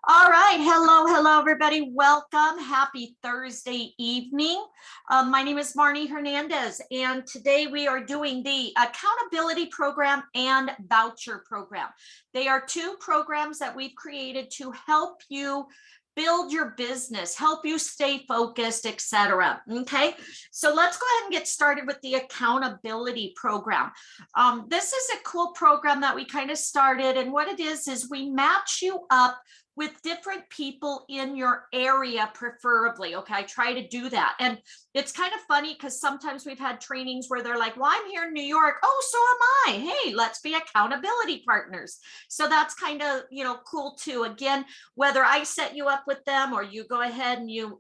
All right. Hello, everybody. Welcome. Happy Thursday evening. My name is Marnie Hernandez, and today we are doing the accountability program and voucher program. They are two programs that we've created to help you build your business, help you stay focused, etc. Okay, so let's go ahead and get started with the accountability program. This is a cool program that we kind of started, and what it is we match you up with different people in your area, preferably. Okay, I try to do that. And it's kind of funny because sometimes we've had trainings where they're like, well, I'm here in New York. Oh, so am I. Hey, let's be accountability partners. So that's kind of, cool too. Again, whether I set you up with them or you go ahead and you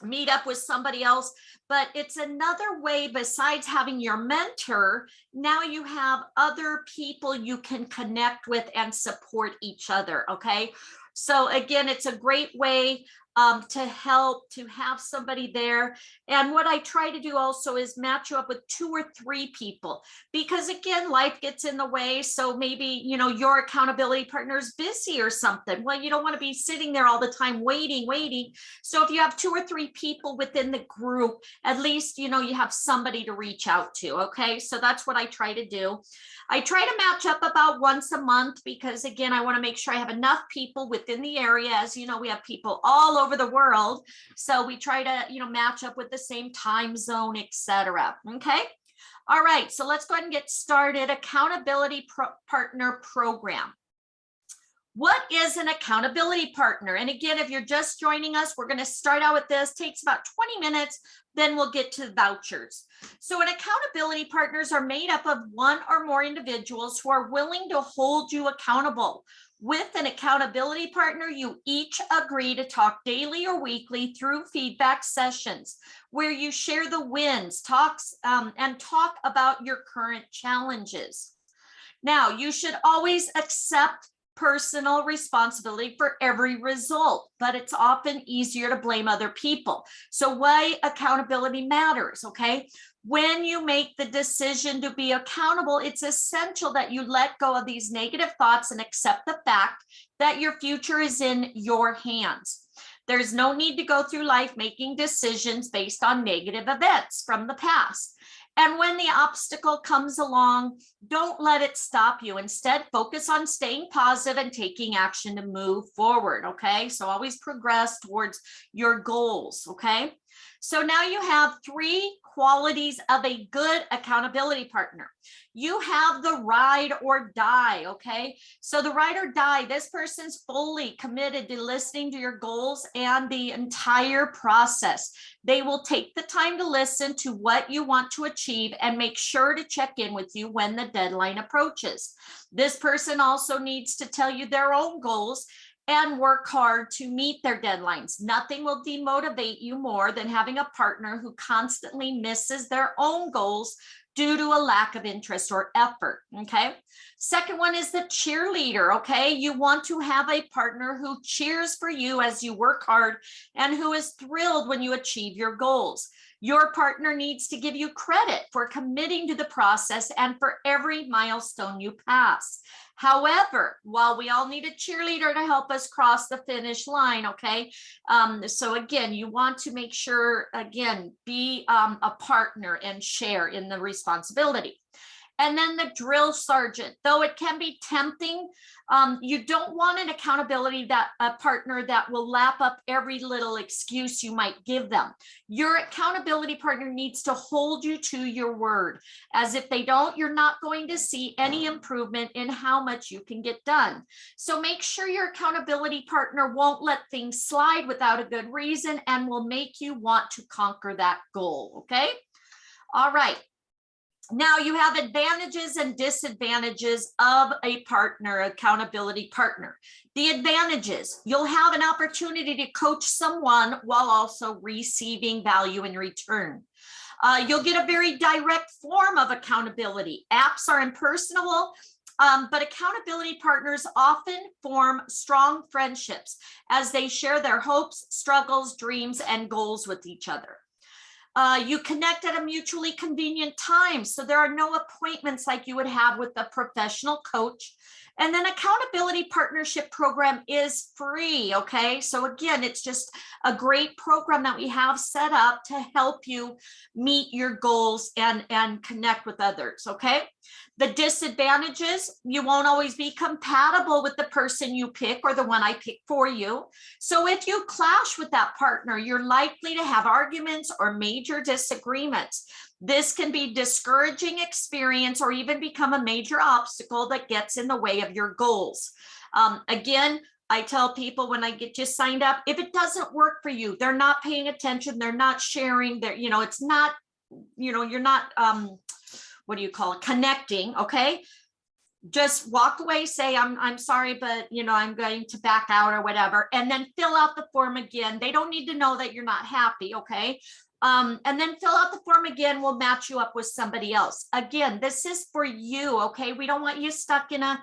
meet up with somebody else, but it's another way besides having your mentor. Now you have other people you can connect with and support each other. Okay, so again, it's a great way to help, to have somebody there. And what I try to do also is match you up with 2 or 3 people, because again, life gets in the way. So maybe, your accountability partner is busy or something. Well, you don't want to be sitting there all the time waiting. So if you have 2 or 3 people within the group, at least, you have somebody to reach out to. Okay, so that's what I try to do. I try to match up about once a month because, again, I want to make sure I have enough people within the area. As you know, we have people all over the world. So we try to, match up with the same time zone, etc. Okay. All right. So let's go ahead and get started. Accountability partner program. What is an accountability partner? And again, if you're just joining us, we're going to start out with this. Takes about 20 minutes, then we'll get to vouchers. So an accountability partners are made up of 1 or more individuals who are willing to hold you accountable. With an accountability partner, you each agree to talk daily or weekly through feedback sessions where you share the wins, and talk about your current challenges. Now, you should always accept personal responsibility for every result, but it's often easier to blame other people. So why accountability matters, okay? When you make the decision to be accountable, it's essential that you let go of these negative thoughts and accept the fact that your future is in your hands. There's no need to go through life making decisions based on negative events from the past. And when the obstacle comes along, don't let it stop you. Instead, focus on staying positive and taking action to move forward, okay? So always progress towards your goals, okay? So now you have 3 qualities of a good accountability partner. You have the ride or die, okay? So the ride or die, this person's fully committed to listening to your goals and the entire process. They will take the time to listen to what you want to achieve and make sure to check in with you when the deadline approaches. This person also needs to tell you their own goals and work hard to meet their deadlines. Nothing will demotivate you more than having a partner who constantly misses their own goals due to a lack of interest or effort, okay? Second one is the cheerleader, okay? You want to have a partner who cheers for you as you work hard and who is thrilled when you achieve your goals. Your partner needs to give you credit for committing to the process and for every milestone you pass. However, while we all need a cheerleader to help us cross the finish line, okay? So again, you want to make sure, again, be a partner and share in the responsibility. And then the drill sergeant, though it can be tempting, you don't want an accountability partner that will lap up every little excuse you might give them. Your accountability partner needs to hold you to your word, as if they don't, you're not going to see any improvement in how much you can get done. So make sure your accountability partner won't let things slide without a good reason and will make you want to conquer that goal, okay? All right. Now you have advantages and disadvantages of a partner, accountability partner. The advantages, you'll have an opportunity to coach someone while also receiving value in return. You'll get a very direct form of accountability. Apps are impersonal, but accountability partners often form strong friendships as they share their hopes, struggles, dreams, and goals with each other. You connect at a mutually convenient time, so there are no appointments like you would have with a professional coach. And then accountability partnership program is free, okay? So again, it's just a great program that we have set up to help you meet your goals and connect with others, okay? The disadvantages, you won't always be compatible with the person you pick or the one I pick for you. So if you clash with that partner, you're likely to have arguments or major disagreements. This can be discouraging experience or even become a major obstacle that gets in the way of your goals. Again, I tell people when I get you signed up, if it doesn't work for you, they're not paying attention, they're not sharing, it's not, you're not, what do you call it, connecting, okay? Just walk away, say, I'm sorry, but I'm going to back out or whatever, and then fill out the form again. They don't need to know that you're not happy, okay? And then fill out the form again. We'll match you up with somebody else. Again, this is for you, okay? We don't want you stuck in a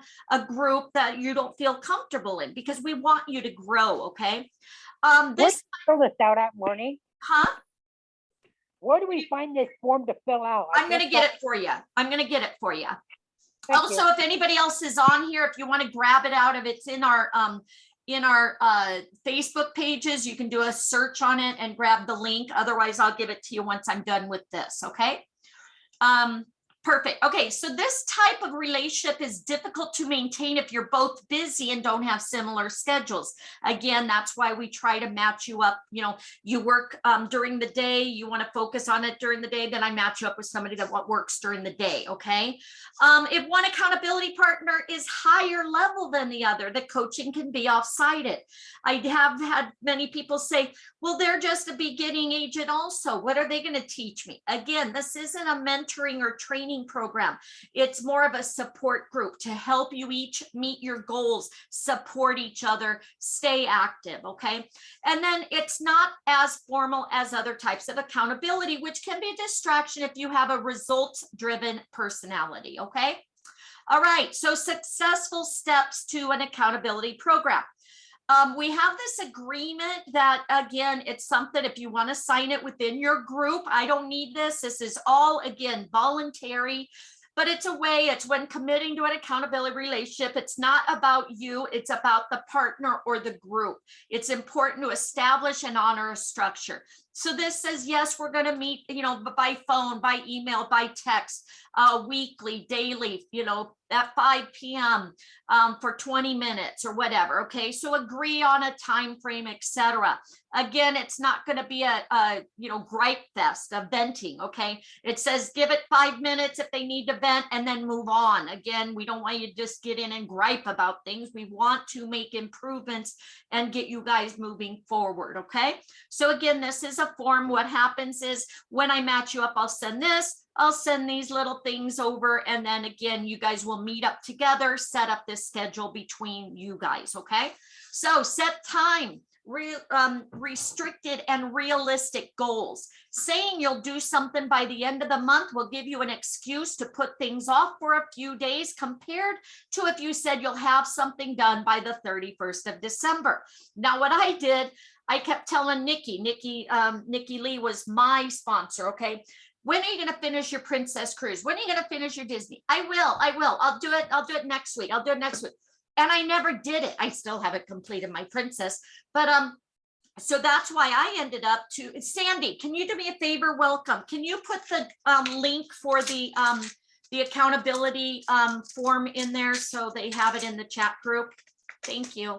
group that you don't feel comfortable in, because we want you to grow, okay? This fill this out at morning. Huh? Where do we find this form to fill out? I'm going to get it for you. I'm going to get it for you. Thank Also, you. if anybody else is on here, if you want to grab it out of it's in our Facebook pages, you can do a search on it and grab the link. Otherwise, I'll give it to you once I'm done with this. Okay. Perfect. Okay. So this type of relationship is difficult to maintain if you're both busy and don't have similar schedules. Again, that's why we try to match you up. You work during the day, you want to focus on it during the day, then I match you up with somebody that works during the day. Okay. If one accountability partner is higher level than the other, the coaching can be off-sided. I have had many people say, well, they're just a beginning agent also. What are they going to teach me? Again, this isn't a mentoring or training program. It's more of a support group to help you each meet your goals, support each other, stay active, okay? And then it's not as formal as other types of accountability, which can be a distraction if you have a results-driven personality, okay? All right, so successful steps to an accountability program. We have this agreement that, again, it's something if you want to sign it within your group. I don't need this. This is all, again, voluntary, but it's when committing to an accountability relationship, it's not about you, it's about the partner or the group. It's important to establish and honor a structure. So this says, yes, we're going to meet, by phone, by email, by text, weekly, daily, at 5 p.m. For 20 minutes or whatever. Okay. So agree on a time frame, etc. Again, it's not going to be a gripe fest of venting. Okay. It says, give it 5 minutes if they need to vent and then move on. Again, we don't want you to just get in and gripe about things. We want to make improvements and get you guys moving forward. Okay. So again, this is a form. What happens is when I match you up, I'll send this. I'll send these little things over. And then again, you guys will meet up together, set up this schedule between you guys. Okay. So set time, restricted and realistic goals. Saying you'll do something by the end of the month will give you an excuse to put things off for a few days compared to if you said you'll have something done by the 31st of December. Now, what I did, I kept telling Nikki Lee was my sponsor. Okay. When are you going to finish your Princess Cruise? When are you going to finish your Disney? I will. I'll do it next week. And I never did it. I still haven't completed my Princess, but so that's why I ended up to Sandy. Can you do me a favor? Welcome. Can you put the link for the accountability form in there so they have it in the chat group? Thank you.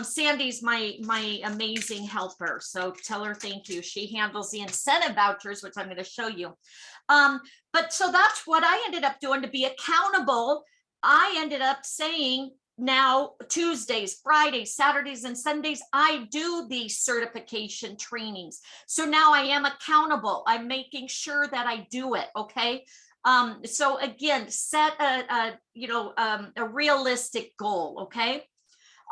Sandy's my amazing helper, so tell her thank you. She handles the incentive vouchers, which I'm going to show you. But so that's what I ended up doing to be accountable. I ended up saying now Tuesdays, Fridays, Saturdays, and Sundays, I do these certification trainings. So now I am accountable. I'm making sure that I do it. Okay. So again, set a realistic goal. Okay.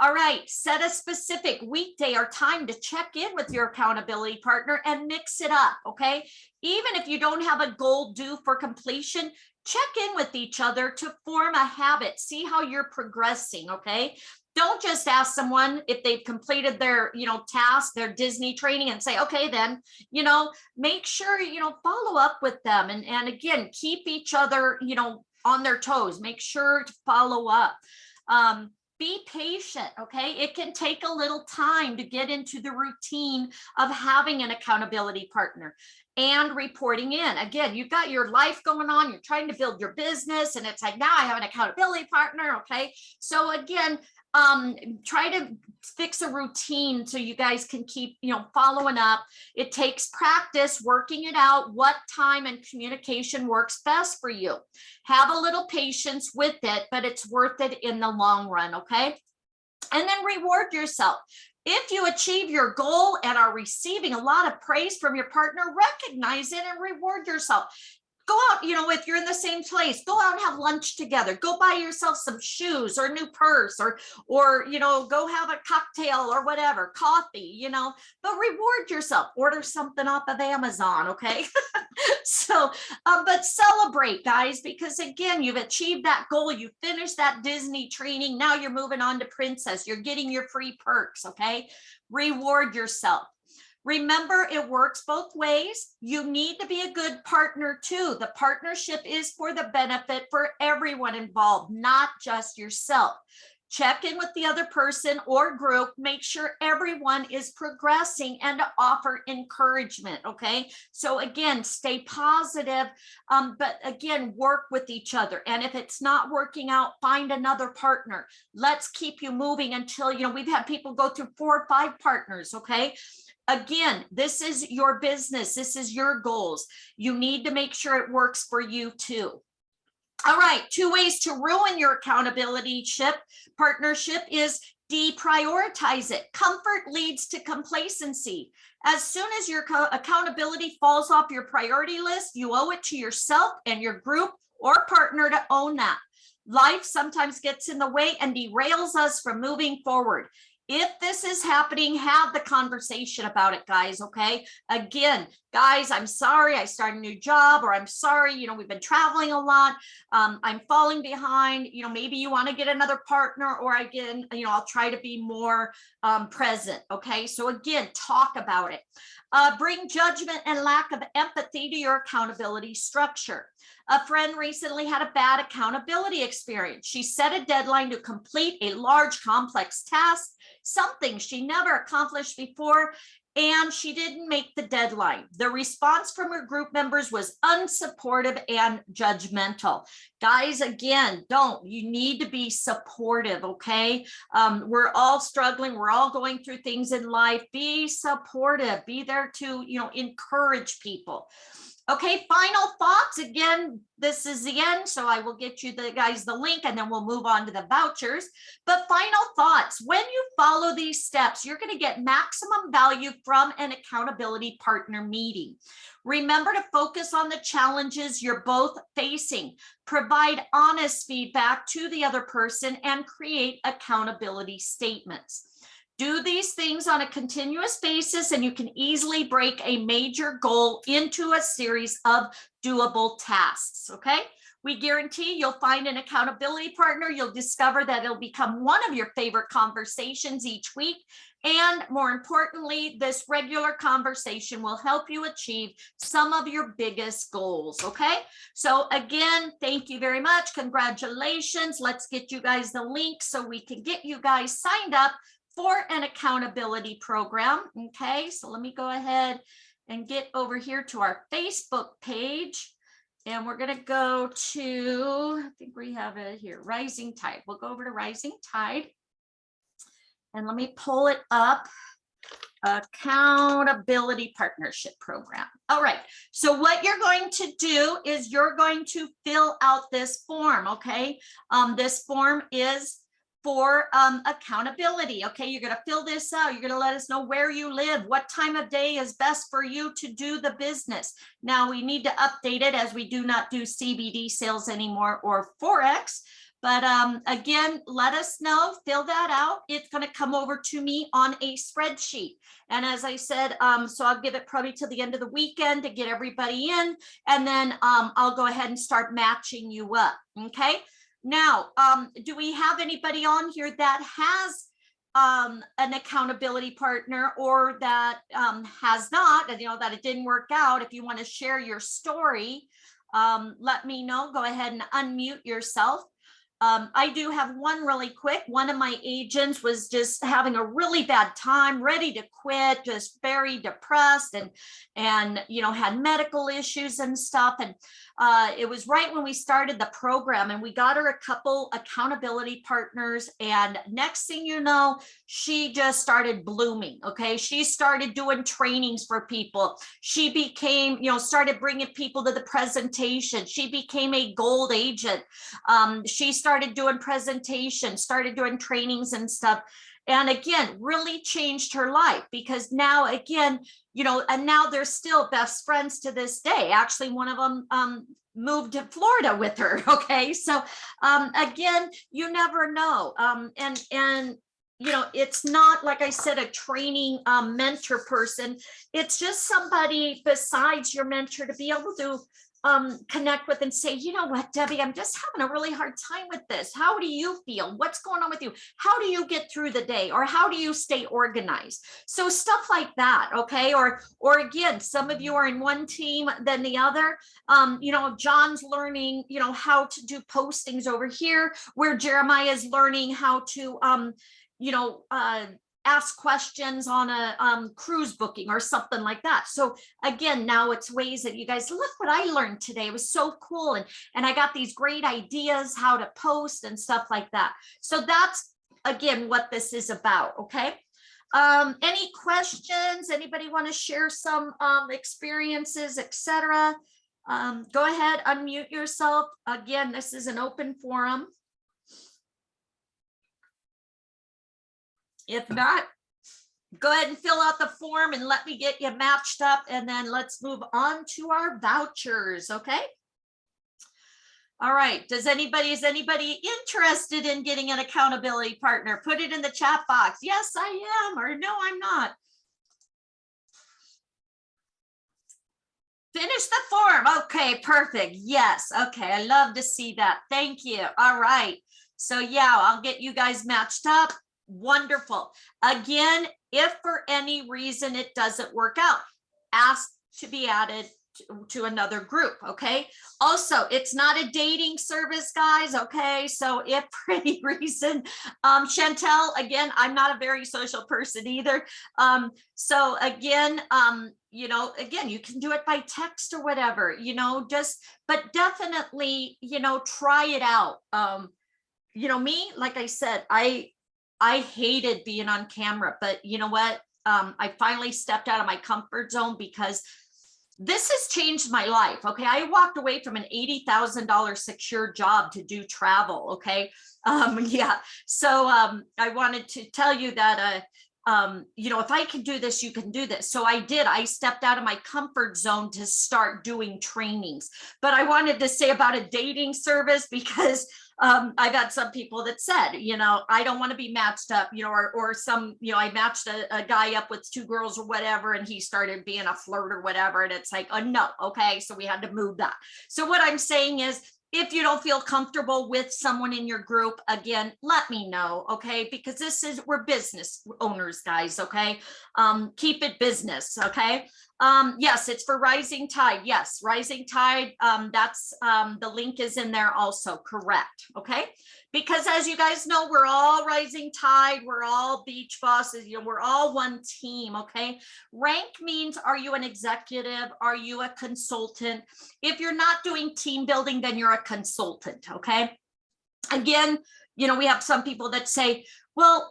All right, set a specific weekday or time to check in with your accountability partner and mix it up, okay? Even if you don't have a goal due for completion, check in with each other to form a habit. See how you're progressing, okay? Don't just ask someone if they've completed their, task, their Disney training and say, okay, then, make sure, follow up with them. And again, keep each other, on their toes. Make sure to follow up. Be patient, okay? It can take a little time to get into the routine of having an accountability partner and reporting in. Again, you've got your life going on, you're trying to build your business, and it's like, now I have an accountability partner, okay? So again, try to fix a routine so you guys can keep, following up. It takes practice working it out, what time and communication works best for you. Have a little patience with it, but it's worth it in the long run, okay? And then reward yourself. If you achieve your goal and are receiving a lot of praise from your partner, recognize it and reward yourself. Go out, if you're in the same place, go out and have lunch together. Go buy yourself some shoes or a new purse, or go have a cocktail or whatever, coffee, but reward yourself. Order something off of Amazon, okay? So, but celebrate, guys, because again, you've achieved that goal. You finished that Disney training. Now you're moving on to Princess. You're getting your free perks, okay? Reward yourself. Remember, it works both ways. You need to be a good partner too. The partnership is for the benefit for everyone involved, not just yourself. Check in with the other person or group, make sure everyone is progressing, and offer encouragement, okay? So again, stay positive, but again, work with each other. And if it's not working out, find another partner. Let's keep you moving until, we've had people go through 4 or 5 partners, okay? Again, this is your business. This is your goals. You need to make sure it works for you too. All right, 2 ways to ruin your accountability partnership is deprioritize it. Comfort leads to complacency. As soon as your accountability falls off your priority list, you owe it to yourself and your group or partner to own that. Life sometimes gets in the way and derails us from moving forward. If this is happening, have the conversation about it, guys, okay? Again, guys, I'm sorry, I started a new job, or I'm sorry, we've been traveling a lot. I'm falling behind, maybe you want to get another partner, or again, I'll try to be more present, okay? So again, talk about it. Bring judgment and lack of empathy to your accountability structure. A friend recently had a bad accountability experience. She set a deadline to complete a large, complex task, something she never accomplished before, and she didn't make the deadline. The response from her group members was unsupportive and judgmental. Guys, again, you need to be supportive, okay? We're all struggling. We're all going through things in life. Be supportive. Be there to, encourage people. Okay, final thoughts. Again, this is the end, so I will get you guys the link, and then we'll move on to the vouchers. But final thoughts, when you follow these steps, you're going to get maximum value from an accountability partner meeting. Remember to focus on the challenges you're both facing, provide honest feedback to the other person, and create accountability statements. Do these things on a continuous basis, and you can easily break a major goal into a series of doable tasks, okay? We guarantee you'll find an accountability partner. You'll discover that it'll become one of your favorite conversations each week. And more importantly, this regular conversation will help you achieve some of your biggest goals, okay? So again, thank you very much. Congratulations. Let's get you guys the link so we can get you guys signed up for an accountability program. Okay, so let me go ahead and get over here to our Facebook page, and we're going to go to, I think we have it here, Rising Tide. We'll go over to Rising Tide, and let me pull it up. Accountability Partnership Program. All right, so what you're going to do is you're going to fill out this form, okay? This form is for accountability. Okay, you're going to fill this out. You're going to let us know where you live, what time of day is best for you to do the business. Now we need to update it, as we do not do CBD sales anymore or Forex. But again, let us know, fill that out. It's going to come over to me on a spreadsheet. And as I said, so I'll give it probably till the end of the weekend to get everybody in. And then I'll go ahead and start matching you up. Okay. Now, do we have anybody on here that has an accountability partner, or that has not, that it didn't work out? If you want to share your story, let me know. Go ahead and unmute yourself. I do have one really quick. One of my agents was just having a really bad time, ready to quit, just very depressed, and had medical issues and stuff. And it was right when we started the program, and we got her a couple accountability partners. And next thing you know, she just started blooming. Okay, she started doing trainings for people. She became, started bringing people to the presentation. She became a gold agent. She started doing presentations, started doing trainings and stuff. And again, really changed her life, because now again, and now they're still best friends to this day. Actually, one of them moved to Florida with her. Okay, so again, you never know. And it's not, like I said, a training mentor person. It's just somebody besides your mentor to be able to connect with and say, you know what, Debbie, I'm just having a really hard time with this. How do you feel? What's going on with you? How do you get through the day? Or how do you stay organized? So stuff like that. Okay. Or again, some of you are in one team than the other. John's learning, how to do postings over here, where Jeremiah is learning how to, ask questions on a cruise booking or something like that. So again, now it's ways that you guys, look what I learned today. It was so cool. And I got these great ideas how to post and stuff like that. So that's, again, what this is about. Okay. Any questions? Anybody want to share some experiences, etc.? Go ahead, unmute yourself. Again, this is an open forum. If not, go ahead and fill out the form and let me get you matched up, and then let's move on to our vouchers. Okay. All right. Is anybody interested in getting an accountability partner? Put it in the chat box. Yes, I am, or no, I'm not. Finish the form. Okay, perfect. Yes. Okay. I love to see that. Thank you. All right. So yeah, I'll get you guys matched up. Wonderful. Again, if for any reason it doesn't work out, ask to be added to another group. Okay. Also, it's not a dating service, guys. Okay. So if for any reason, Chantel, again, I'm not a very social person either. So again, again, you can do it by text or whatever, but definitely, try it out. Me, like I said, I hated being on camera, but you know what? I finally stepped out of my comfort zone, because this has changed my life. Okay. I walked away from an $80,000 secure job to do travel. Okay. Yeah. So I wanted to tell you that, if I can do this, you can do this. So I did. I stepped out of my comfort zone to start doing trainings. But I wanted to say about a dating service, because I've had some people that said, I don't want to be matched up, or some, I matched a guy up with two girls or whatever, and he started being a flirt or whatever. And it's like, oh no. Okay. So we had to move that. So what I'm saying is, if you don't feel comfortable with someone in your group, again, let me know. Okay. Because we're business owners, guys. Okay. Keep it business. Okay. Yes, it's for Rising Tide. Yes, Rising Tide. That's the link is in there also. Correct. Okay. Because as you guys know, we're all Rising Tide. We're all beach bosses. We're all one team. Okay. Rank means, are you an executive? Are you a consultant? If you're not doing team building, then you're a consultant. Okay. Again, we have some people that say, well,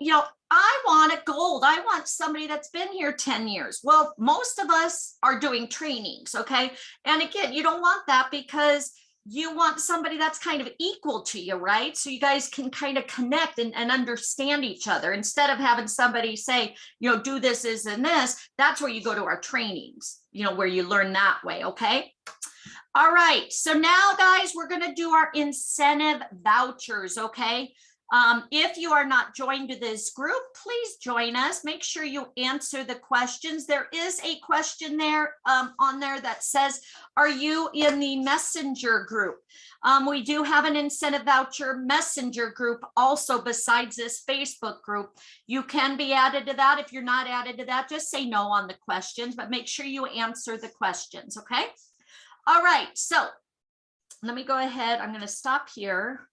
I want a gold. I want somebody that's been here 10 years. Well, most of us are doing trainings. Okay. And again, you don't want that, because you want somebody that's kind of equal to you, right? So you guys can kind of connect and understand each other, instead of having somebody say, do this, this, and this. That's where you go to our trainings, where you learn that way. Okay. All right. So now, guys, we're going to do our incentive vouchers. Okay. If you are not joined to this group, please join us. Make sure you answer the questions. There is a question there on there that says, are you in the messenger group? We do have an incentive voucher messenger group also besides this Facebook group. You can be added to that. If you're not added to that, just say no on the questions, but make sure you answer the questions. Okay. All right. So let me go ahead. I'm going to stop here.